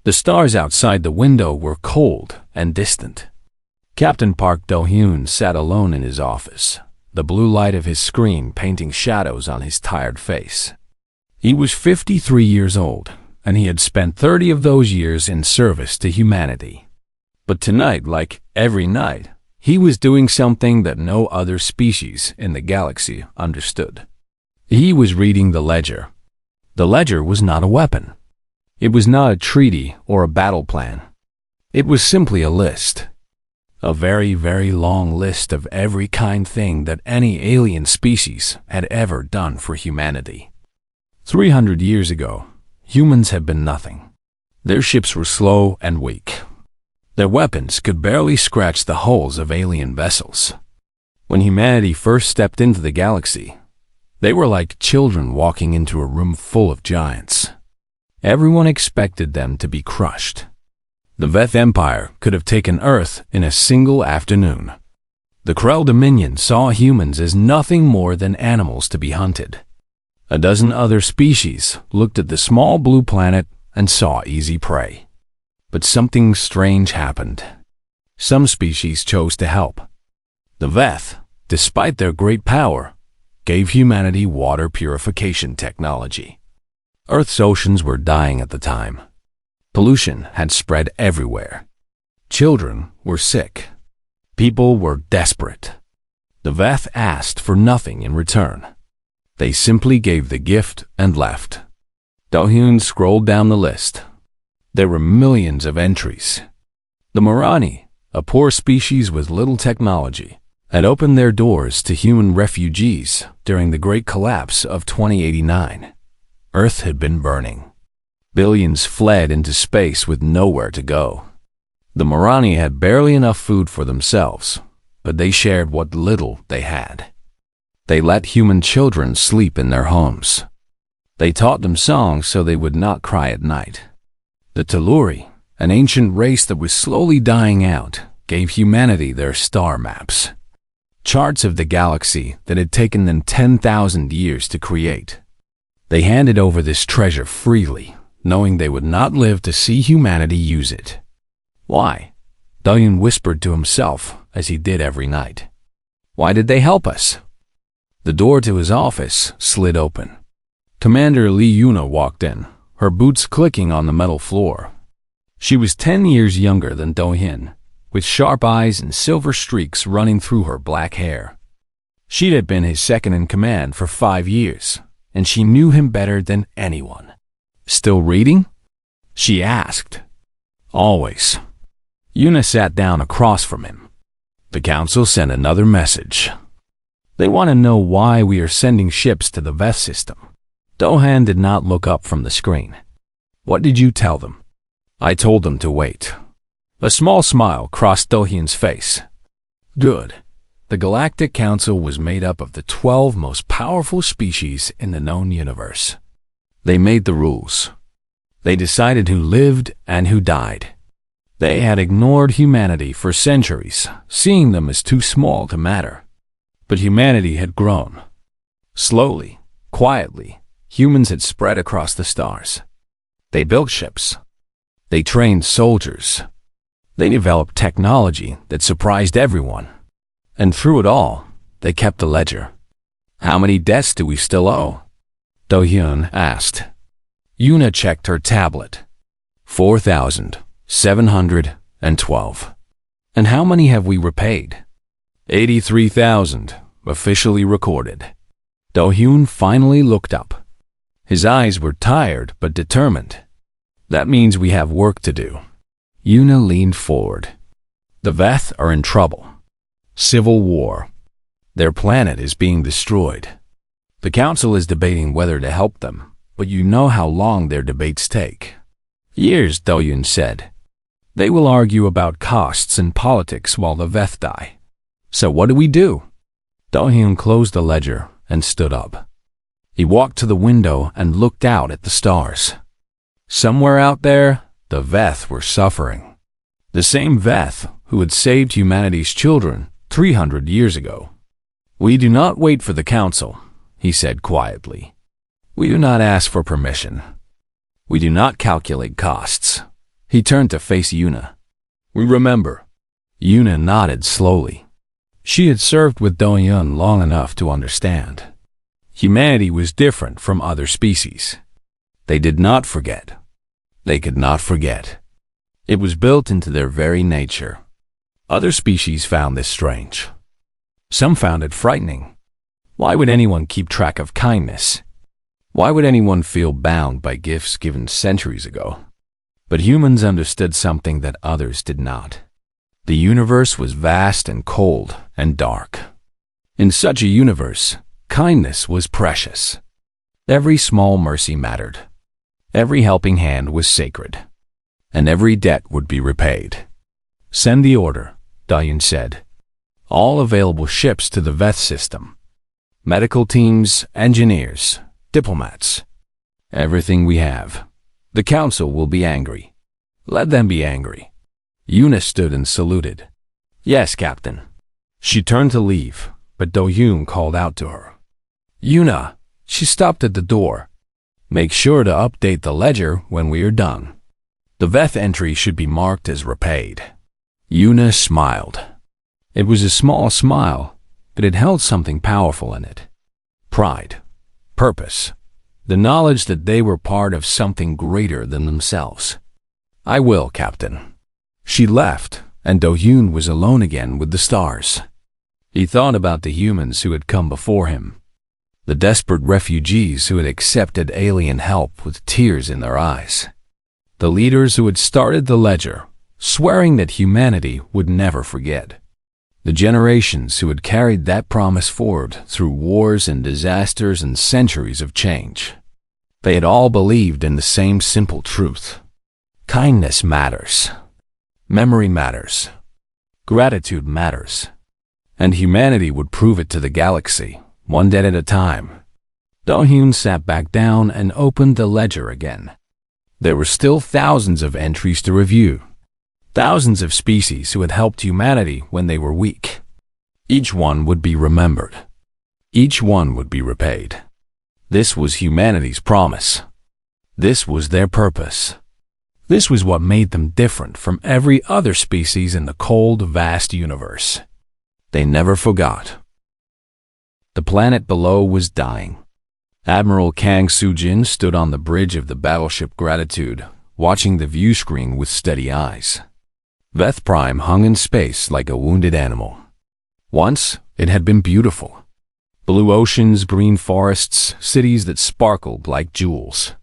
The stars outside the window were cold and distant. Captain Park Do-hyun sat alone in his office, the blue light of his screen painting shadows on his tired face. He was 53 years old, and he had spent 30 of those years in service to humanity. But tonight, like every night, he was doing something that no other species in the galaxy understood. He was reading the ledger. The ledger was not a weapon. It was not a treaty or a battle plan. It was simply a list. A very, very long list of every kind thing that any alien species had ever done for humanity. 300 years ago, humans had been nothing. Their ships were slow and weak. Their weapons could barely scratch the hulls of alien vessels. When humanity first stepped into the galaxy, they were like children walking into a room full of giants. Everyone expected them to be crushed. The Veth Empire could have taken Earth in a single afternoon. The Krell Dominion saw humans as nothing more than animals to be hunted. A dozen other species looked at the small blue planet and saw easy prey. But something strange happened. Some species chose to help. The Veth, despite their great power, gave humanity water purification technology. Earth's oceans were dying at the time. Pollution had spread everywhere. Children were sick. People were desperate. The Veth asked for nothing in return. They simply gave the gift and left. Do-hyun scrolled down the list. There were millions of entries. The Marani, a poor species with little technology, had opened their doors to human refugees during the Great Collapse of 2089. Earth had been burning. Billions fled into space with nowhere to go. The Marani had barely enough food for themselves, but they shared what little they had. They let human children sleep in their homes. They taught them songs so they would not cry at night. The Telluri, an ancient race that was slowly dying out, gave humanity their star maps. Charts of the galaxy that had taken them 10,000 years to create. They handed over this treasure freely, knowing they would not live to see humanity use it. Why? Do-hyun whispered to himself as he did every night. Why did they help us? The door to his office slid open. Commander Lee Yuna walked in, her boots clicking on the metal floor. She was 10 years younger than Do-hyun, with sharp eyes and silver streaks running through her black hair. She had been his second-in-command for 5 years, and she knew him better than anyone. Still reading? She asked. Always. Yuna sat down across from him. The council sent another message. They want to know why we are sending ships to the Veth system. Do-hyun did not look up from the screen. What did you tell them? I told them to wait. A small smile crossed Do-hyun's face. Good. The Galactic Council was made up of the 12 most powerful species in the known universe. They made the rules. They decided who lived and who died. They had ignored humanity for centuries, seeing them as too small to matter. But humanity had grown. Slowly, quietly, humans had spread across the stars. They built ships. They trained soldiers. They developed technology that surprised everyone. And through it all, they kept the ledger. How many debts do we still owe? Do-hyun asked. Yuna checked her tablet. 4,712. And how many have we repaid? 83,000, officially recorded. Do-hyun finally looked up. His eyes were tired but determined. That means we have work to do. Yuna leaned forward. The Veth are in trouble. Civil war. Their planet is being destroyed. The council is debating whether to help them, but you know how long their debates take. Years, Do-hyun said. They will argue about costs and politics while the Veth die. So what do we do? Do-hyun closed the ledger and stood up. He walked to the window and looked out at the stars. Somewhere out there, the Veth were suffering. The same Veth who had saved humanity's children 300 years ago. We do not wait for the council, he said quietly. We do not ask for permission. We do not calculate costs. He turned to face Yuna. "We remember." Yuna nodded slowly. She had served with Do-hyun long enough to understand. Humanity was different from other species. They did not forget. They could not forget. It was built into their very nature. Other species found this strange. Some found it frightening. Why would anyone keep track of kindness? Why would anyone feel bound by gifts given centuries ago? But humans understood something that others did not. The universe was vast and cold and dark. In such a universe, kindness was precious. Every small mercy mattered. Every helping hand was sacred. And every debt would be repaid. "Send the order," Do-hyun said. "All available ships to the Veth system. Medical teams, engineers, diplomats. Everything we have. The council will be angry. Let them be angry." Yuna stood and saluted. "Yes, Captain." She turned to leave, but Do-hyun called out to her. "Yuna!" She stopped at the door. "Make sure to update the ledger when we are done. The Veth entry should be marked as repaid." Yuna smiled. It was a small smile, but it held something powerful in it. Pride, purpose, the knowledge that they were part of something greater than themselves. "I will, Captain." She left, and Do-hyun was alone again with the stars. He thought about the humans who had come before him, the desperate refugees who had accepted alien help with tears in their eyes, the leaders who had started the ledger, swearing that humanity would never forget, the generations who had carried that promise forward through wars and disasters and centuries of change. They had all believed in the same simple truth. Kindness matters. Memory matters. Gratitude matters. And humanity would prove it to the galaxy, one debt at a time. Do-hyun sat back down and opened the ledger again. There were still thousands of entries to review. Thousands of species who had helped humanity when they were weak. Each one would be remembered. Each one would be repaid. This was humanity's promise. This was their purpose. This was what made them different from every other species in the cold, vast universe. They never forgot. The planet below was dying. Admiral Kang Soo-jin stood on the bridge of the battleship Gratitude, watching the view screen with steady eyes. Veth Prime hung in space like a wounded animal. Once, it had been beautiful. Blue oceans, green forests, cities that sparkled like jewels.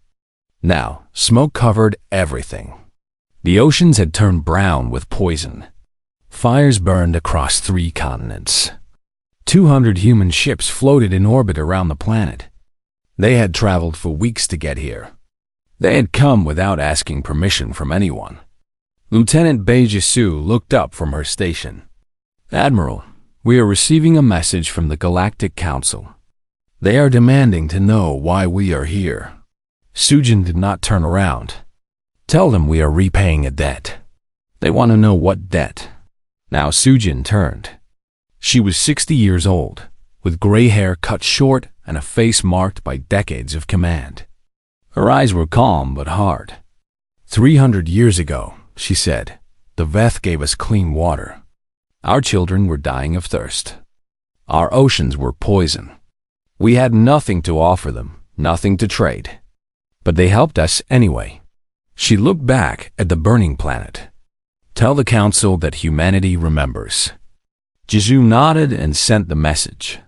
Now, smoke covered everything. The oceans had turned brown with poison. Fires burned across 3 continents. 200 human ships floated in orbit around the planet. They had traveled for weeks to get here. They had come without asking permission from anyone. Lieutenant Bae Jisoo looked up from her station. "Admiral, we are receiving a message from the Galactic Council. They are demanding to know why we are here." Soo-jin did not turn around. "Tell them we are repaying a debt." "They want to know what debt." Now Soo-jin turned. She was 60 years old, with gray hair cut short and a face marked by decades of command. Her eyes were calm but hard. 300 years ago, she said, the Veth gave us clean water. Our children were dying of thirst. Our oceans were poison. We had nothing to offer them, nothing to trade. But they helped us anyway. She looked back at the burning planet. "Tell the council that humanity remembers." Jisoo nodded and sent the message.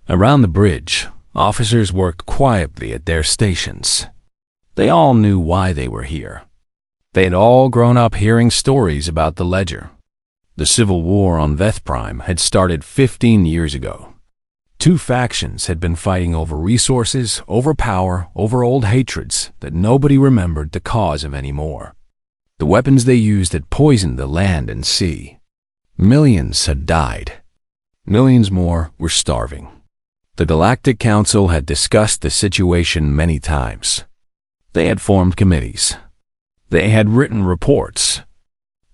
Around the bridge, officers worked quietly at their stations. They all knew why they were here. They had all grown up hearing stories about the ledger. The civil war on Veth Prime had started 15 years ago. 2 factions had been fighting over resources, over power, over old hatreds that nobody remembered the cause of anymore. The weapons they used had poisoned the land and sea. Millions had died. Millions more were starving. The Galactic Council had discussed the situation many times. They had formed committees. They had written reports.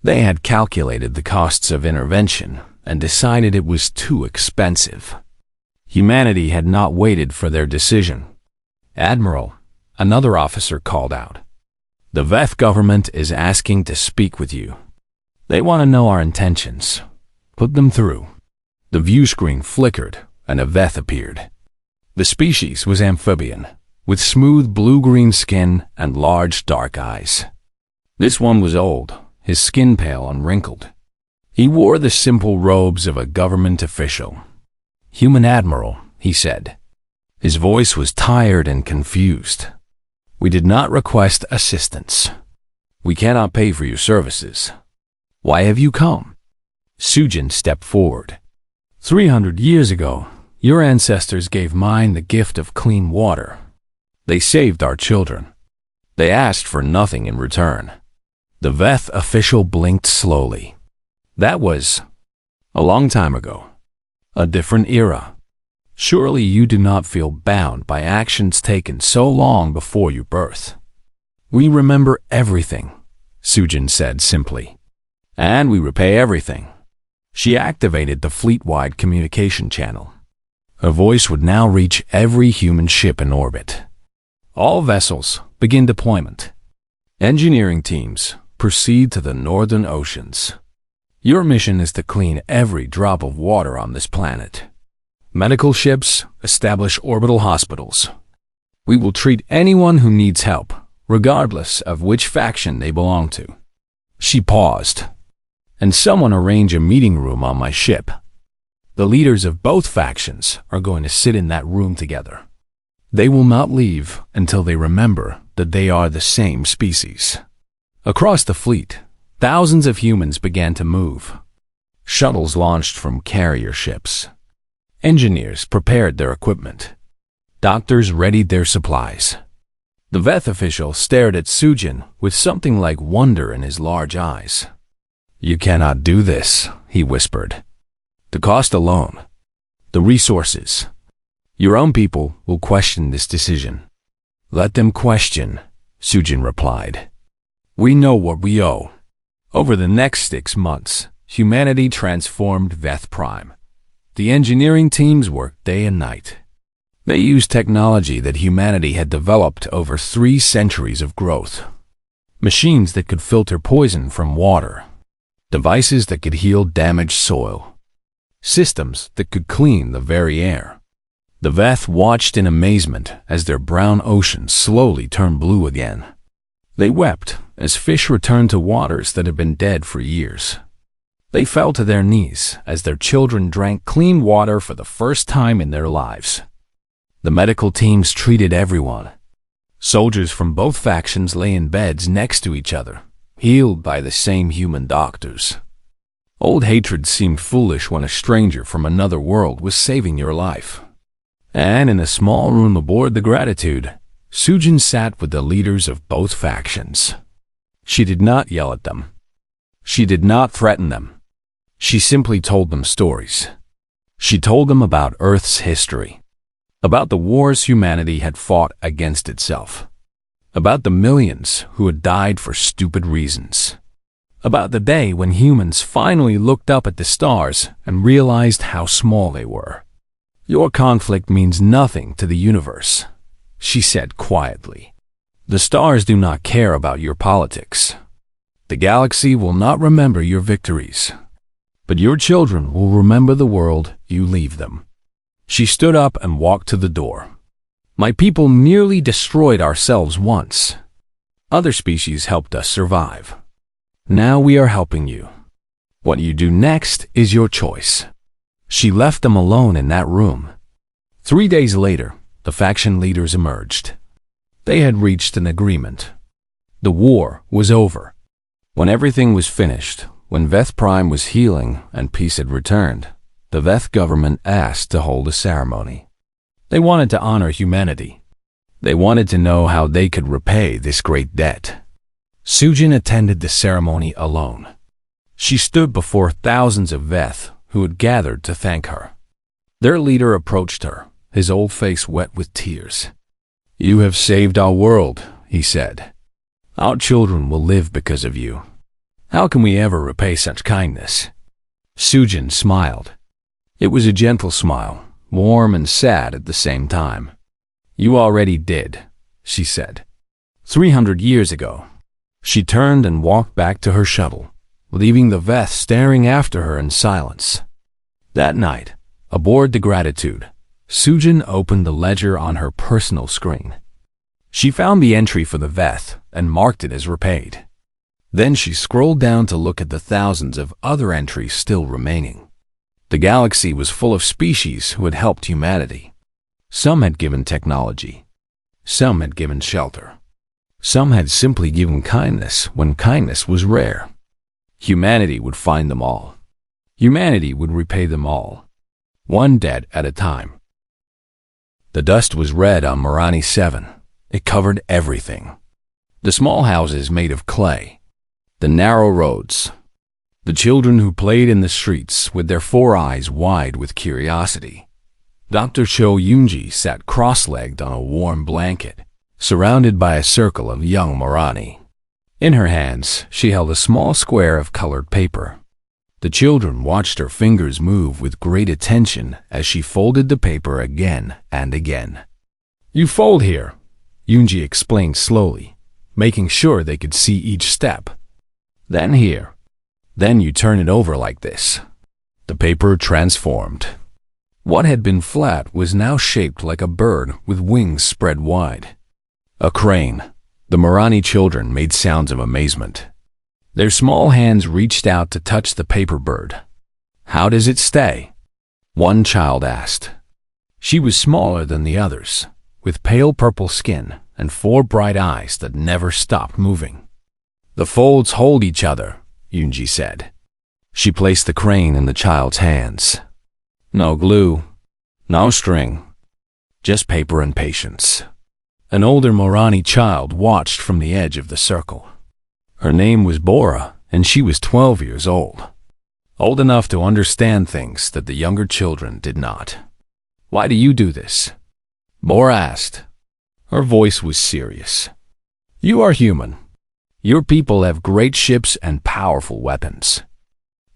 They had calculated the costs of intervention and decided it was too expensive. Humanity had not waited for their decision. "Admiral," another officer called out. The Veth government is asking to speak with you. They want to know our intentions. Put them through." The view screen flickered, and a Veth appeared. The species was amphibian, with smooth blue-green skin and large dark eyes. This one was old, his skin pale and wrinkled. He wore the simple robes of a government official. "Human Admiral," he said. His voice was tired and confused. "We did not request assistance. We cannot pay for your services. Why have you come?" Sujin stepped forward. 300 years ago, your ancestors gave mine the gift of clean water. They saved our children. They asked for nothing in return." The Veth official blinked slowly. "That was a long time ago. A different era. Surely you do not feel bound by actions taken so long before your birth." "We remember everything," Sujin said simply. "And we repay everything." She activated the fleet-wide communication channel. Her voice would now reach every human ship in orbit. "All vessels, begin deployment. Engineering teams, proceed to the northern oceans. Your mission is to clean every drop of water on this planet. Medical ships, establish orbital hospitals. We will treat anyone who needs help, regardless of which faction they belong to." She paused. "And someone arrange a meeting room on my ship. The leaders of both factions are going to sit in that room together. They will not leave until they remember that they are the same species." Across the fleet, thousands of humans began to move. Shuttles launched from carrier ships. Engineers prepared their equipment. Doctors readied their supplies. The Veth official stared at Sujin with something like wonder in his large eyes. "You cannot do this," he whispered. "The cost alone. The resources. Your own people will question this decision." "Let them question," Sujin replied. "We know what we owe." Over the next 6 months, humanity transformed Veth Prime. The engineering teams worked day and night. They used technology that humanity had developed over 3 centuries of growth. Machines that could filter poison from water. Devices that could heal damaged soil. Systems that could clean the very air. The Veth watched in amazement as their brown ocean slowly turned blue again. They wept as fish returned to waters that had been dead for years. They fell to their knees as their children drank clean water for the first time in their lives. The medical teams treated everyone. Soldiers from both factions lay in beds next to each other, healed by the same human doctors. Old hatred seemed foolish when a stranger from another world was saving your life. And in a small room aboard the Gratitude, Sujin sat with the leaders of both factions. She did not yell at them. She did not threaten them. She simply told them stories. She told them about Earth's history, about the wars humanity had fought against itself, about the millions who had died for stupid reasons, about the day when humans finally looked up at the stars and realized how small they were. "Your conflict means nothing to the universe," she said quietly. "The stars do not care about your politics. The galaxy will not remember your victories, but your children will remember the world you leave them." She stood up and walked to the door. "My people nearly destroyed ourselves once. Other species helped us survive. Now we are helping you. What you do next is your choice." She left them alone in that room. 3 days later, the faction leaders emerged. They had reached an agreement. The war was over. When everything was finished, when Veth Prime was healing and peace had returned, the Veth government asked to hold a ceremony. They wanted to honor humanity. They wanted to know how they could repay this great debt. Sujin attended the ceremony alone. She stood before thousands of Veth who had gathered to thank her. Their leader approached her, his old face wet with tears. "You have saved our world," he said. "Our children will live because of you. How can we ever repay such kindness?" Sujin smiled. It was a gentle smile, warm and sad at the same time. "You already did," she said. 300 years ago, She turned and walked back to her shuttle, leaving the Veth staring after her in silence. That night, aboard the Gratitude, Sujin opened the ledger on her personal screen. She found the entry for the Veth and marked it as repaid. Then she scrolled down to look at the thousands of other entries still remaining. The galaxy was full of species who had helped humanity. Some had given technology. Some had given shelter. Some had simply given kindness when kindness was rare. Humanity would find them all. Humanity would repay them all, one dead at a time. The dust was red on Marani 7. It covered everything. The small houses made of clay. The narrow roads. The children who played in the streets with their 4 eyes wide with curiosity. Dr. Cho Yoonji sat cross-legged on a warm blanket, surrounded by a circle of young Marani. In her hands, she held a small square of colored paper. The children watched her fingers move with great attention as she folded the paper again and again. "You fold here," Yoonji explained slowly, making sure they could see each step. "Then here. Then you turn it over like this." The paper transformed. What had been flat was now shaped like a bird with wings spread wide. A crane. The Marani children made sounds of amazement. Their small hands reached out to touch the paper bird. "How does it stay?" one child asked. She was smaller than the others, with pale purple skin and 4 bright eyes that never stopped moving. "The folds hold each other," Yoonji said. She placed the crane in the child's hands. "No glue, no string, just paper and patience." An older Marani child watched from the edge of the circle. Her name was Bora, and she was 12 years old. Old enough to understand things that the younger children did not. "Why do you do this?" Bora asked. Her voice was serious. "You are human. Your people have great ships and powerful weapons.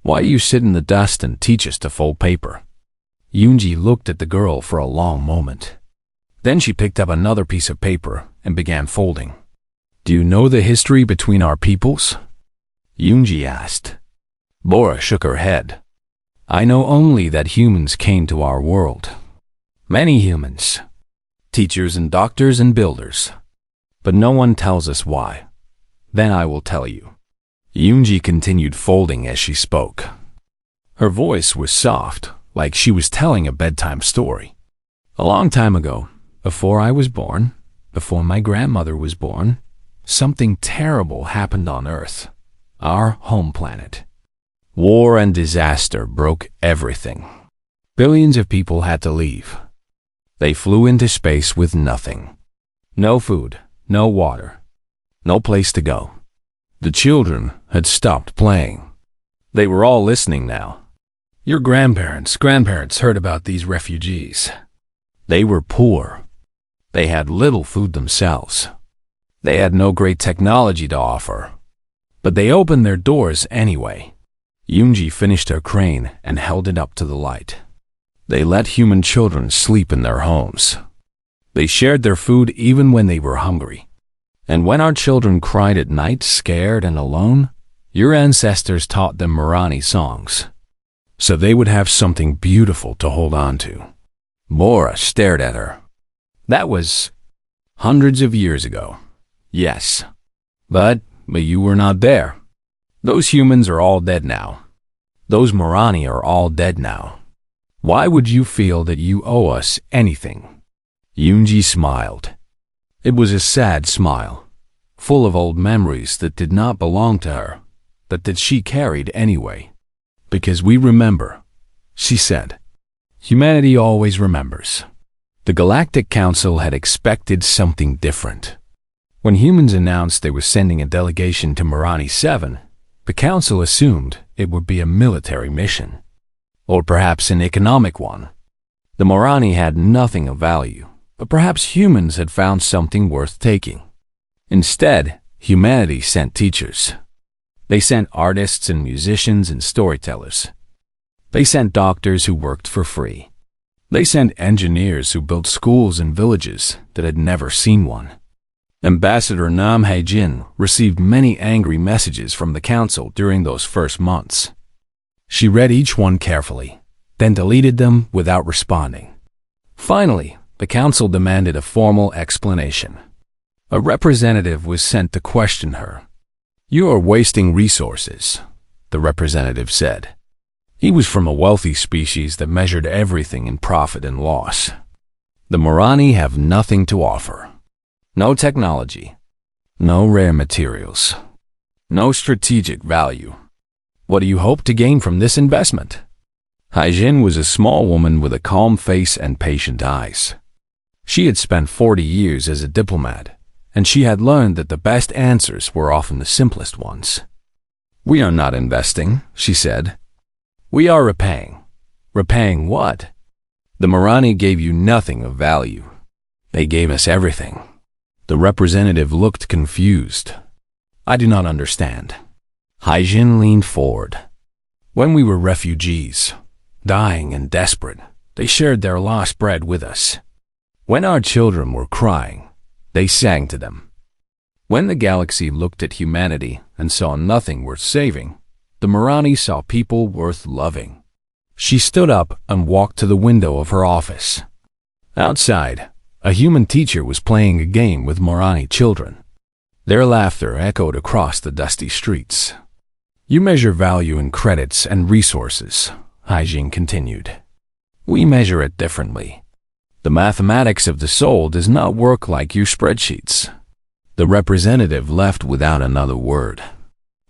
Why you sit in the dust and teach us to fold paper?" Yoonji looked at the girl for a long moment. Then she picked up another piece of paper and began folding. "Do you know the history between our peoples?" Yoonji asked. Bora shook her head. "I know only that humans came to our world. Many humans. Teachers and doctors and builders. But no one tells us why. Then I will tell you." Yoonji continued folding as she spoke. Her voice was soft, like she was telling a bedtime story. "A long time ago, before I was born, before my grandmother was born, something terrible happened on Earth, our home planet. War and disaster broke everything. Billions of people had to leave. They flew into space with nothing. No food, no water, no place to go. The children had stopped playing. They were all listening now. Your grandparents heard about these refugees. They were poor. They had little food themselves. They had no great technology to offer. But they opened their doors anyway." Yoonji finished her crane and held it up to the light. "They let human children sleep in their homes. They shared their food even when they were hungry. And when our children cried at night, scared and alone, your ancestors taught them Marani songs, so they would have something beautiful to hold on to." Bora stared at her. "That was hundreds of years ago." "Yes, but you were not there. Those humans are all dead now. Those Marani are all dead now. Why would you feel that you owe us anything?" Yoonji smiled. It was a sad smile, full of old memories that did not belong to her, but that she carried anyway. "Because we remember," she said. "Humanity always remembers." The Galactic Council had expected something different. When humans announced they were sending a delegation to Marani 7, the Council assumed it would be a military mission, or perhaps an economic one. The Marani had nothing of value, but perhaps humans had found something worth taking. Instead, humanity sent teachers. They sent artists and musicians and storytellers. They sent doctors who worked for free. They sent engineers who built schools in villages that had never seen one. Ambassador Nam Hae-jin received many angry messages from the council during those first months. She read each one carefully, then deleted them without responding. Finally, the council demanded a formal explanation. A representative was sent to question her. "You are wasting resources," the representative said. He was from a wealthy species that measured everything in profit and loss. "The Morani have nothing to offer. No technology, no rare materials, no strategic value. What do you hope to gain from this investment?" Hae-jin was a small woman with a calm face and patient eyes. She had spent 40 years as a diplomat, and she had learned that the best answers were often the simplest ones. "We are not investing," she said. "We are repaying." "Repaying what?" "The Morani gave you nothing of value. They gave us everything." The representative looked confused. "I do not understand." Hae-jin leaned forward. "When we were refugees, dying and desperate, they shared their lost bread with us. When our children were crying, they sang to them. When the galaxy looked at humanity and saw nothing worth saving, the Morani saw people worth loving." She stood up and walked to the window of her office. Outside, a human teacher was playing a game with Morani children. Their laughter echoed across the dusty streets. "You measure value in credits and resources," Hae-jin continued. "We measure it differently. The mathematics of the soul does not work like your spreadsheets." The representative left without another word.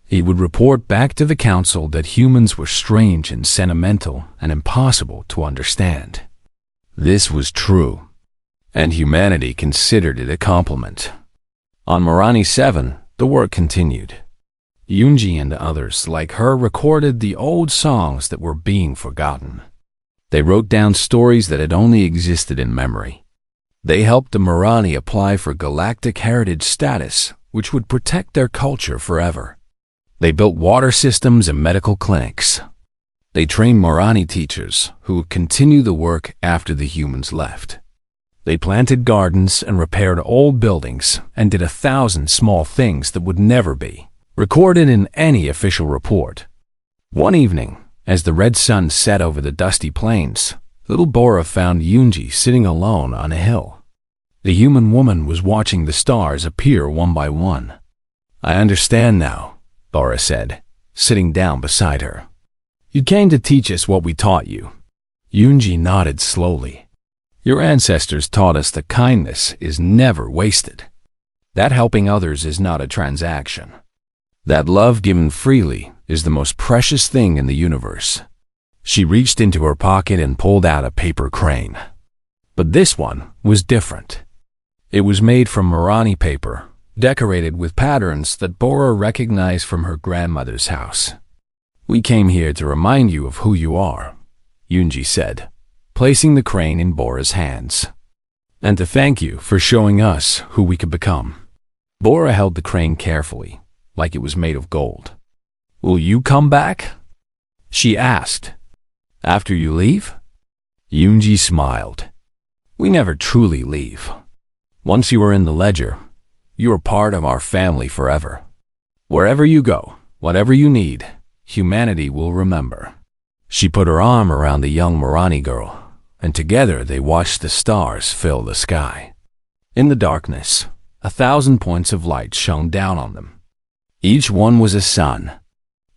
He would report back to the council that humans were strange and sentimental and impossible to understand. This was true, and humanity considered it a compliment. On Morani 7, the work continued. Yoonji and others like her recorded the old songs that were being forgotten. They wrote down stories that had only existed in memory. They helped the Morani apply for Galactic Heritage status, which would protect their culture forever. They built water systems and medical clinics. They trained Morani teachers who would continue the work after the humans left. They planted gardens and repaired old buildings and did 1,000 small things that would never be recorded in any official report. One evening, as the red sun set over the dusty plains, little Bora found Yoonji sitting alone on a hill. The human woman was watching the stars appear one by one. "I understand now," Bora said, sitting down beside her. "You came to teach us what we taught you." Yoonji nodded slowly. "Your ancestors taught us that kindness is never wasted, that helping others is not a transaction, that love given freely is the most precious thing in the universe." She reached into her pocket and pulled out a paper crane. But this one was different. It was made from Morani paper, decorated with patterns that Bora recognized from her grandmother's house. "We came here to remind you of who you are," Yoonji said, placing the crane in Bora's hands, "and to thank you for showing us who we could become." Bora held the crane carefully, like it was made of gold. "Will you come back?" she asked. "After you leave?" Yoonji smiled. "We never truly leave. Once you are in the ledger, you are part of our family forever. Wherever you go, whatever you need, humanity will remember." She put her arm around the young Morani girl, and together they watched the stars fill the sky. In the darkness, 1,000 points of light shone down on them. Each one was a sun.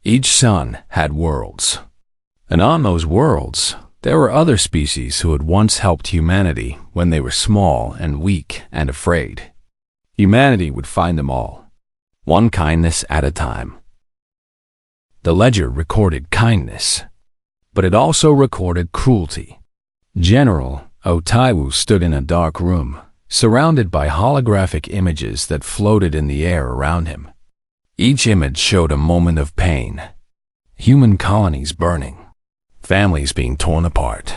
Each sun had worlds. And on those worlds, there were other species who had once helped humanity when they were small and weak and afraid. Humanity would find them all, one kindness at a time. The ledger recorded kindness, but it also recorded cruelty. General Otaiwu stood in a dark room, surrounded by holographic images that floated in the air around him. Each image showed a moment of pain. Human colonies burning, families being torn apart,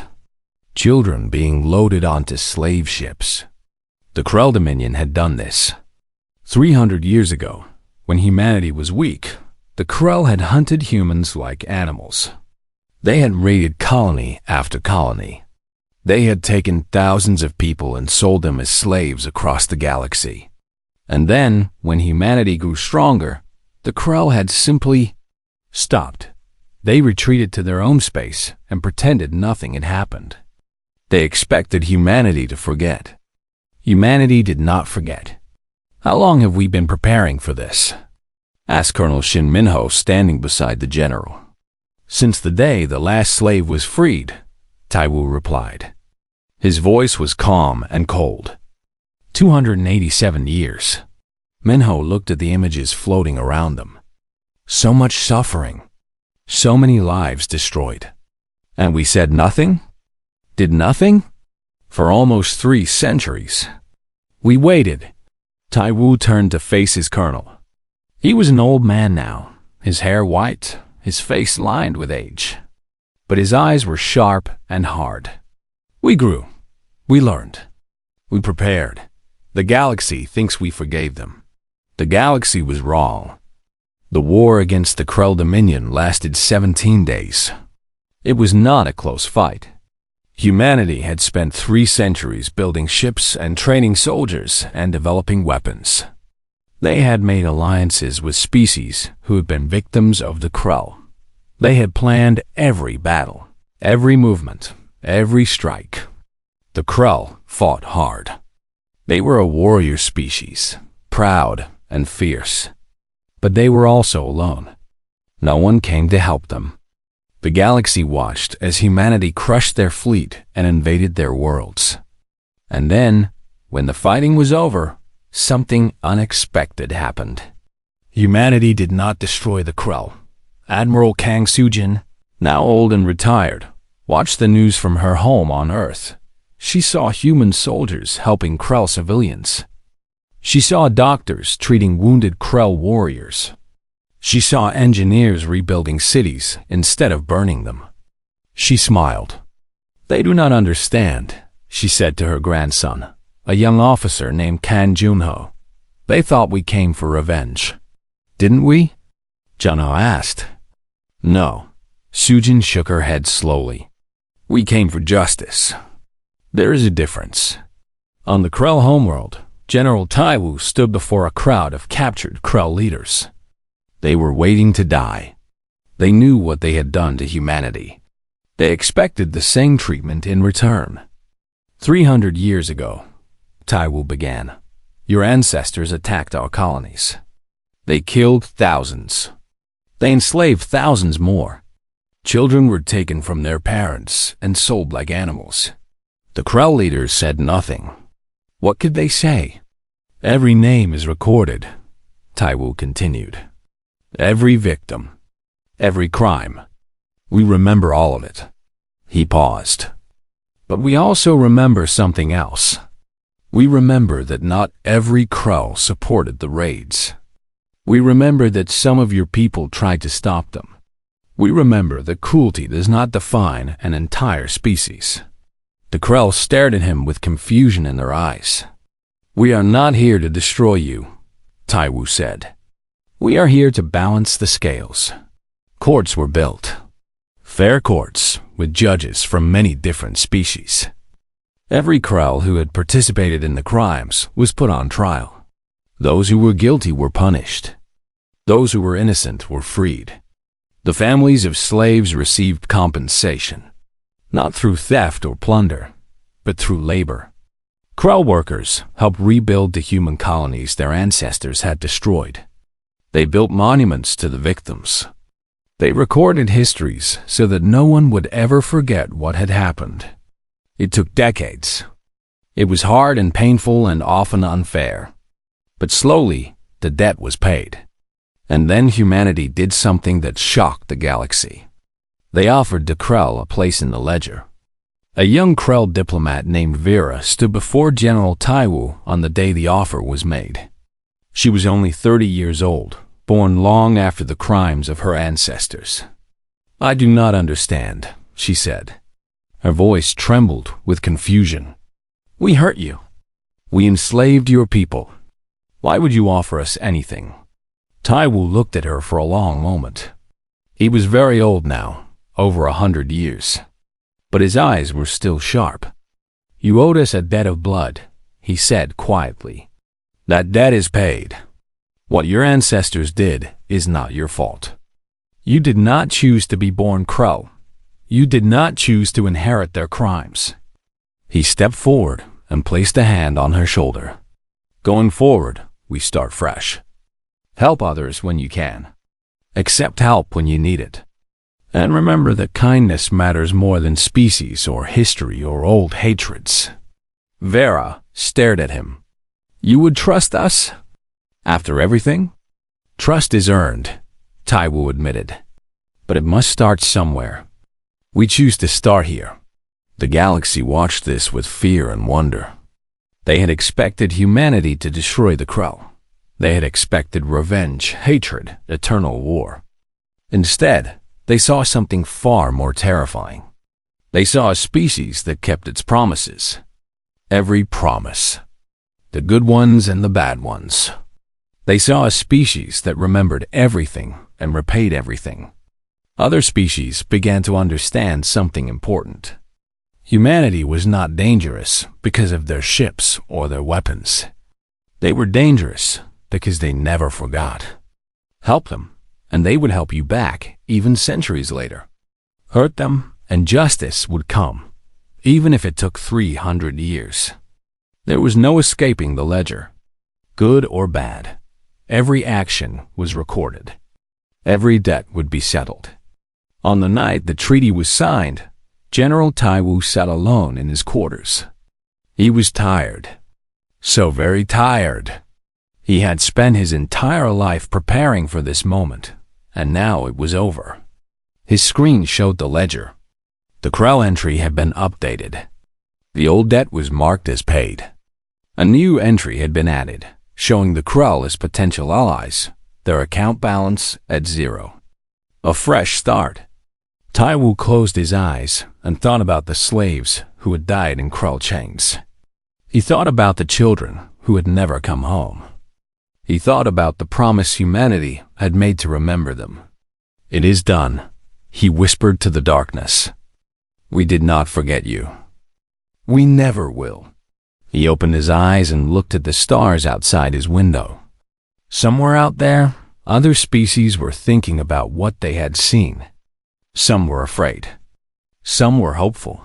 children being loaded onto slave ships. The Krell Dominion had done this. 300 years ago, when humanity was weak, the Krell had hunted humans like animals. They had raided colony after colony. They had taken thousands of people and sold them as slaves across the galaxy. And then, when humanity grew stronger, the Krell had simply stopped. They retreated to their own space and pretended nothing had happened. They expected humanity to forget. Humanity did not forget. "How long have we been preparing for this?" asked Colonel Shin Minho, standing beside the general. "Since the day the last slave was freed," Taiwu replied. His voice was calm and cold. 287 years. Minho looked at the images floating around them. So much suffering. So many lives destroyed. And we said nothing? Did nothing? For almost 3 centuries. We waited. Taiwu turned to face his colonel. He was an old man now, his hair white, his face lined with age. But his eyes were sharp and hard. We grew. We learned. We prepared. The galaxy thinks we forgave them. The galaxy was wrong. The war against the Krell Dominion lasted 17 days. It was not a close fight. Humanity had spent 3 centuries building ships and training soldiers and developing weapons. They had made alliances with species who had been victims of the Krell. They had planned every battle, every movement, every strike. The Krell fought hard. They were a warrior species, proud and fierce. But they were also alone. No one came to help them. The galaxy watched as humanity crushed their fleet and invaded their worlds. And then, when the fighting was over, something unexpected happened. Humanity did not destroy the Krell. Admiral Kang Sujin, now old and retired, watched the news from her home on Earth. She saw human soldiers helping Krell civilians. She saw doctors treating wounded Krell warriors. She saw engineers rebuilding cities instead of burning them. She smiled. "They do not understand," she said to her grandson, a young officer named Kan Junho. "They thought we came for revenge. Didn't we?" Junho asked. "No." Sujin shook her head slowly. "We came for justice. There is a difference." On the Krell homeworld, General Taiwu stood before a crowd of captured Krell leaders. They were waiting to die. They knew what they had done to humanity. They expected the same treatment in return. 300 years ago, Taiwu began, your ancestors attacked our colonies. They killed thousands. They enslaved thousands more. Children were taken from their parents and sold like animals. The Krell leaders said nothing. What could they say? Every name is recorded, Taiwu continued. Every victim. Every crime. We remember all of it. He paused. But we also remember something else. We remember that not every Krell supported the raids. We remember that some of your people tried to stop them. We remember that cruelty does not define an entire species. The Krell stared at him with confusion in their eyes. We are not here to destroy you, Taiwu said. We are here to balance the scales. Courts were built. Fair courts with judges from many different species. Every Krell who had participated in the crimes was put on trial. Those who were guilty were punished. Those who were innocent were freed. The families of slaves received compensation, not through theft or plunder, but through labor. Krell workers helped rebuild the human colonies their ancestors had destroyed. They built monuments to the victims. They recorded histories so that no one would ever forget what had happened. It took decades. It was hard and painful and often unfair. But slowly, the debt was paid. And then humanity did something that shocked the galaxy. They offered the Krell a place in the ledger. A young Krell diplomat named Vera stood before General Taiwu on the day the offer was made. She was only 30 years old, born long after the crimes of her ancestors. I do not understand, she said. Her voice trembled with confusion. We hurt you. We enslaved your people. Why would you offer us anything? Taiwu looked at her for a long moment. He was very old now, over 100 years. But his eyes were still sharp. You owed us a debt of blood, he said quietly. That debt is paid. What your ancestors did is not your fault. You did not choose to be born Crow. You did not choose to inherit their crimes. He stepped forward and placed a hand on her shoulder. Going forward, we start fresh. Help others when you can. Accept help when you need it. And remember that kindness matters more than species or history or old hatreds. Vera stared at him. You would trust us? After everything? Trust is earned, Taiwu admitted. But it must start somewhere. We choose to start here. The galaxy watched this with fear and wonder. They had expected humanity to destroy the Crow. They had expected revenge, hatred, eternal war. Instead, they saw something far more terrifying. They saw a species that kept its promises. Every promise. The good ones and the bad ones. They saw a species that remembered everything and repaid everything. Other species began to understand something important. Humanity was not dangerous because of their ships or their weapons. They were dangerous because they never forgot. Help them, and they would help you back, even centuries later. Hurt them, and justice would come, even if it took 300 years. There was no escaping the ledger. Good or bad, every action was recorded. Every debt would be settled. On the night the treaty was signed, General Taiwu sat alone in his quarters. He was tired. So very tired. He had spent his entire life preparing for this moment, and now it was over. His screen showed the ledger. The Crow entry had been updated. The old debt was marked as paid. A new entry had been added, showing the Crow as potential allies, their account balance at 0. A fresh start. Taiwu closed his eyes and thought about the slaves who had died in Crow chains. He thought about the children who had never come home. He thought about the promise humanity had made to remember them. It is done, he whispered to the darkness. We did not forget you. We never will. He opened his eyes and looked at the stars outside his window. Somewhere out there, other species were thinking about what they had seen. Some were afraid. Some were hopeful.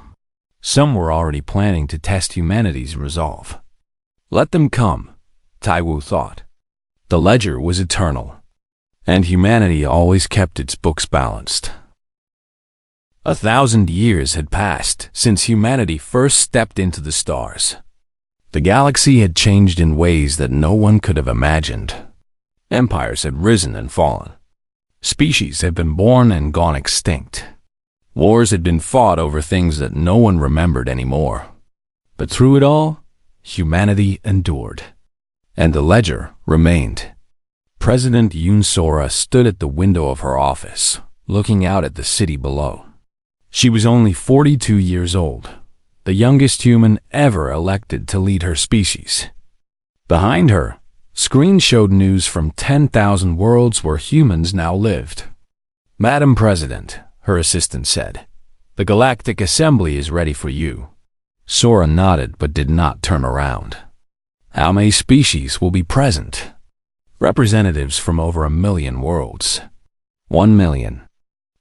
Some were already planning to test humanity's resolve. Let them come, Taiwu thought. The ledger was eternal, and humanity always kept its books balanced. 1,000 years had passed since humanity first stepped into the stars. The galaxy had changed in ways that no one could have imagined. Empires had risen and fallen. Species had been born and gone extinct. Wars had been fought over things that no one remembered anymore. But through it all, humanity endured. And the ledger remained. President Yoon Sora stood at the window of her office, looking out at the city below. She was only 42 years old, the youngest human ever elected to lead her species. Behind her, screens showed news from 10,000 worlds where humans now lived. Madam President, her assistant said, the Galactic Assembly is ready for you. Sora nodded but did not turn around. How many species will be present? Representatives from over 1 million worlds. 1 million.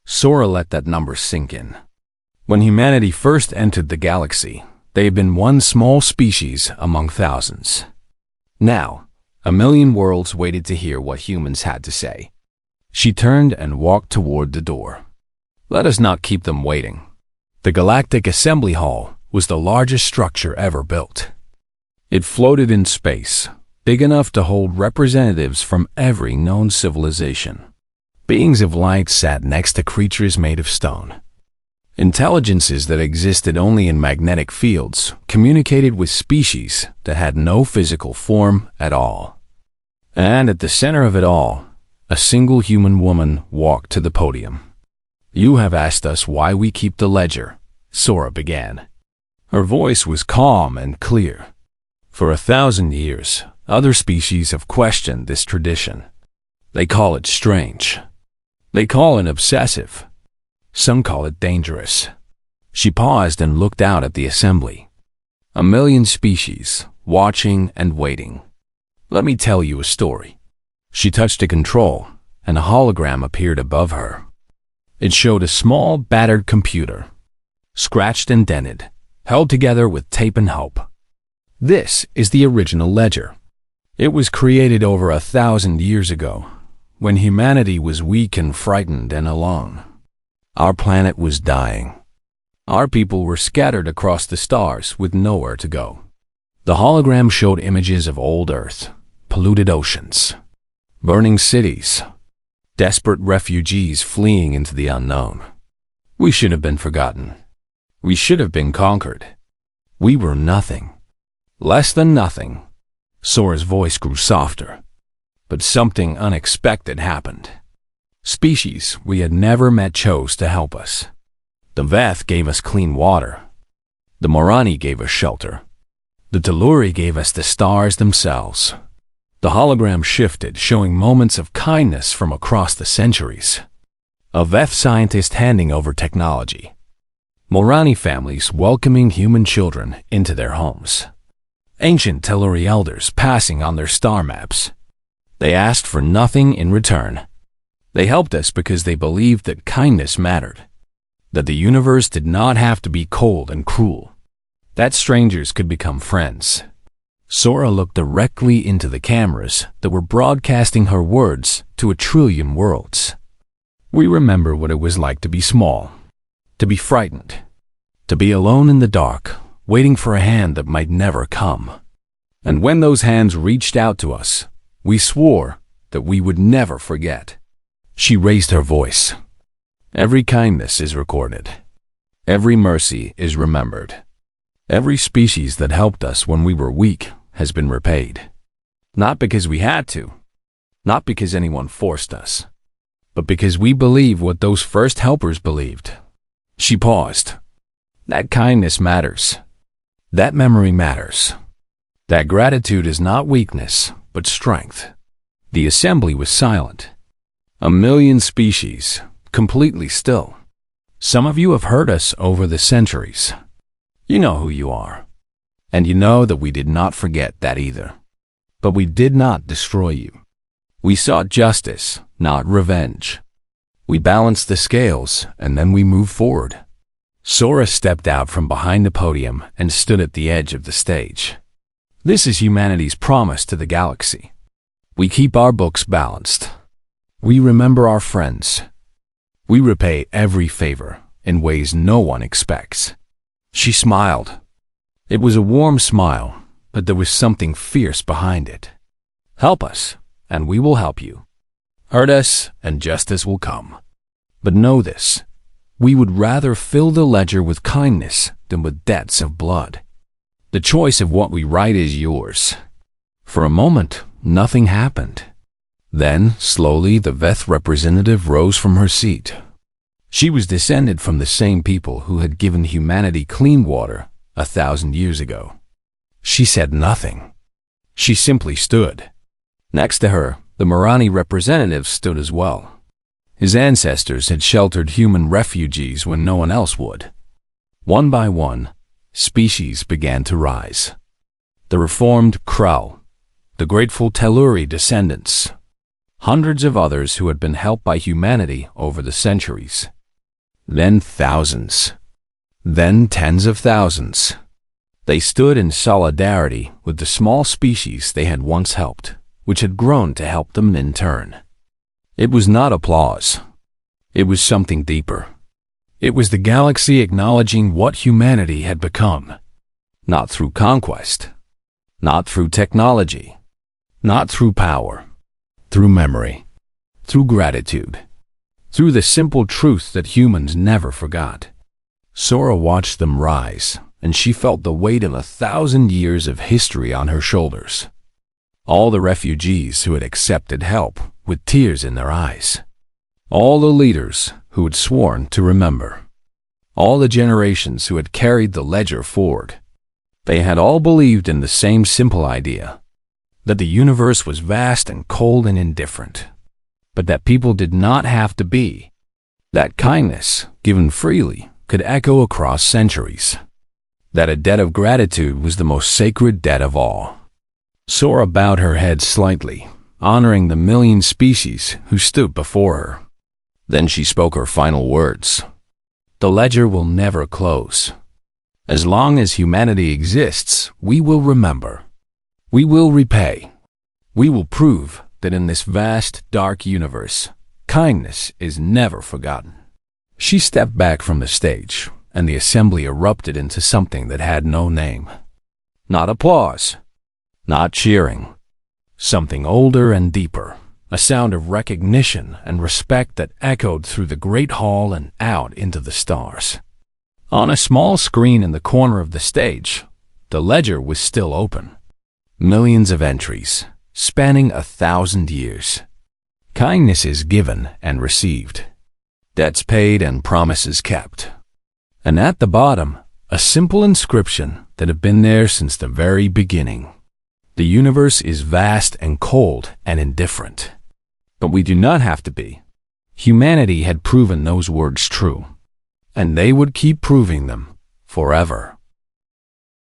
Sora let that number sink in. When humanity first entered the galaxy, they had been one small species among thousands. Now, 1 million worlds waited to hear what humans had to say. She turned and walked toward the door. Let us not keep them waiting. The Galactic Assembly Hall was the largest structure ever built. It floated in space, big enough to hold representatives from every known civilization. Beings of light sat next to creatures made of stone. Intelligences that existed only in magnetic fields communicated with species that had no physical form at all. And at the center of it all, a single human woman walked to the podium. You have asked us why we keep the ledger, Sora began. Her voice was calm and clear. For 1,000 years, other species have questioned this tradition. They call it strange. They call it obsessive. Some call it dangerous. She paused and looked out at the assembly. 1 million species, watching and waiting. Let me tell you a story." She touched a control, and a hologram appeared above her. It showed a small, battered computer, scratched and dented, held together with tape and hope. This is the original ledger. It was created over 1,000 years ago, when humanity was weak and frightened and alone. Our planet was dying. Our people were scattered across the stars with nowhere to go. The hologram showed images of old Earth, polluted oceans, burning cities, desperate refugees fleeing into the unknown. We should have been forgotten. We should have been conquered. We were nothing. Less than nothing. Sora's voice grew softer. But something unexpected happened. Species we had never met chose to help us. The Veth gave us clean water. The Morani gave us shelter. The Telluri gave us the stars themselves. The hologram shifted, showing moments of kindness from across the centuries. A Veth scientist handing over technology. Morani families welcoming human children into their homes. Ancient Telluri elders passing on their star maps. They asked for nothing in return. They helped us because they believed that kindness mattered, that the universe did not have to be cold and cruel, that strangers could become friends. Sora looked directly into the cameras that were broadcasting her words to 1 trillion worlds. We remember what it was like to be small, to be frightened, to be alone in the dark, waiting for a hand that might never come. And when those hands reached out to us, we swore that we would never forget. She raised her voice. Every kindness is recorded. Every mercy is remembered. Every species that helped us when we were weak has been repaid. Not because we had to, not because anyone forced us, but because we believe what those first helpers believed. She paused. That kindness matters. That memory matters. That gratitude is not weakness, but strength. The assembly was silent. 1 million species, completely still. Some of you have heard us over the centuries. You know who you are. And you know that we did not forget that either. But we did not destroy you. We sought justice, not revenge. We balanced the scales, and then we moved forward. Sora stepped out from behind the podium and stood at the edge of the stage. This is humanity's promise to the galaxy. We keep our books balanced. We remember our friends. We repay every favor in ways no one expects. She smiled. It was a warm smile, but there was something fierce behind it. Help us, and we will help you. Hurt us, and justice will come. But know this, we would rather fill the ledger with kindness than with debts of blood. The choice of what we write is yours. For a moment, nothing happened. Then, slowly, the Veth representative rose from her seat. She was descended from the same people who had given humanity clean water 1,000 years ago. She said nothing. She simply stood. Next to her, the Morani representative stood as well. His ancestors had sheltered human refugees when no one else would. One by one, species began to rise. The reformed Krell, the grateful Telluri descendants, hundreds of others who had been helped by humanity over the centuries. Then thousands. Then tens of thousands. They stood in solidarity with the small species they had once helped, which had grown to help them in turn. It was not applause. It was something deeper. It was the galaxy acknowledging what humanity had become. Not through conquest. Not through technology. Not through power. Through memory. Through gratitude. Through the simple truth that humans never forgot. Sora watched them rise, and she felt the weight of 1,000 years of history on her shoulders. All the refugees who had accepted help with tears in their eyes. All the leaders who had sworn to remember. All the generations who had carried the ledger forward. They had all believed in the same simple idea, that the universe was vast and cold and indifferent, but that people did not have to be. That kindness, given freely, could echo across centuries. That a debt of gratitude was the most sacred debt of all. Sora bowed her head slightly, honoring the million species who stood before her. Then she spoke her final words. The ledger will never close. As long as humanity exists, we will remember. We will repay. We will prove that in this vast, dark universe, kindness is never forgotten. She stepped back from the stage, and the assembly erupted into something that had no name. Not applause. Not cheering. Something older and deeper. A sound of recognition and respect that echoed through the great hall and out into the stars. On a small screen in the corner of the stage, the ledger was still open. Millions of entries, spanning 1,000 years. Kindness is given and received. Debts paid and promises kept. And at the bottom, a simple inscription that had been there since the very beginning. The universe is vast and cold and indifferent. But we do not have to be. Humanity had proven those words true. And they would keep proving them forever.